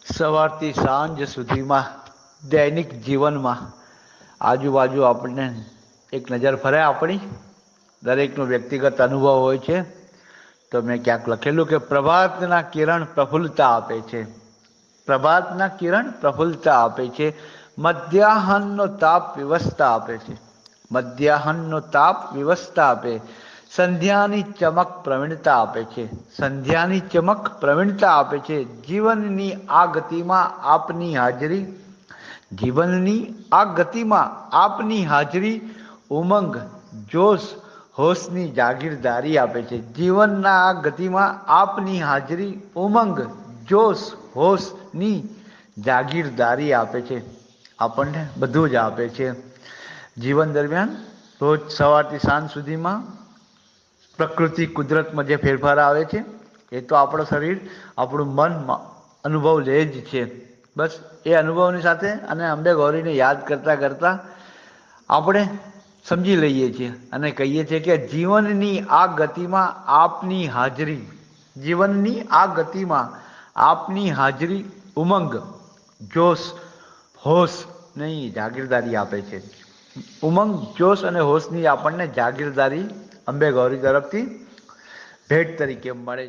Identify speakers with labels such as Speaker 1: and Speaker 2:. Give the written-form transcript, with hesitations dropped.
Speaker 1: સવારથી સાંજ સુધીમાં દૈનિક જીવનમાં આજુબાજુ આપણને એક નજર ફરે આપણી દરેકનો વ્યક્તિગત અનુભવ હોય છે. તો મેં ક્યાંક લખેલું કે પ્રભાતના કિરણ પ્રફુલ્લતા આપે છે. પ્રભાતના કિરણ પ્રફુલ્લતા આપે છે. મધ્યાહનનો તાપ વિવસતા આપે છે. મધ્યાહનનો તાપ વિવસતા આપે. સંધ્યાની ચમક પ્રવીણતા આપે છે. સંધ્યાની ચમક પ્રવીણતા આપે છે. જીવનની આ ગતિમાં આપની હાજરી જીવનની આ ગતિમાં આપની હાજરી ઉમંગ જોશ હોશની જાગીરદારી આપે છે. જીવનના આ ગતિમાં આપની હાજરી ઉમંગ જોશ હોશની જાગીરદારી આપે છે. આપણને બધું જ આપે છે. જીવન દરમિયાન રોજ સવારથી સાંજ સુધીમાં પ્રકૃતિ કુદરતમાં જે ફેરફાર આવે છે એ તો આપણું શરીર આપણું મન અનુભવ લે જ છે. બસ એ અનુભવની સાથે અને અંબે ગૌરીને યાદ કરતાં કરતાં આપણે સમજી લઈએ છીએ અને કહીએ છીએ કે જીવનની આ ગતિમાં આપની હાજરી જીવનની આ ગતિમાં આપની હાજરી ઉમંગ જોશ હોશની જાગીરદારી આપે છે. ઉમંગ જોશ અને હોશની આપણને જાગીરદારી અંબે ગૌરી તરફથી ભેટ તરીકે મળે.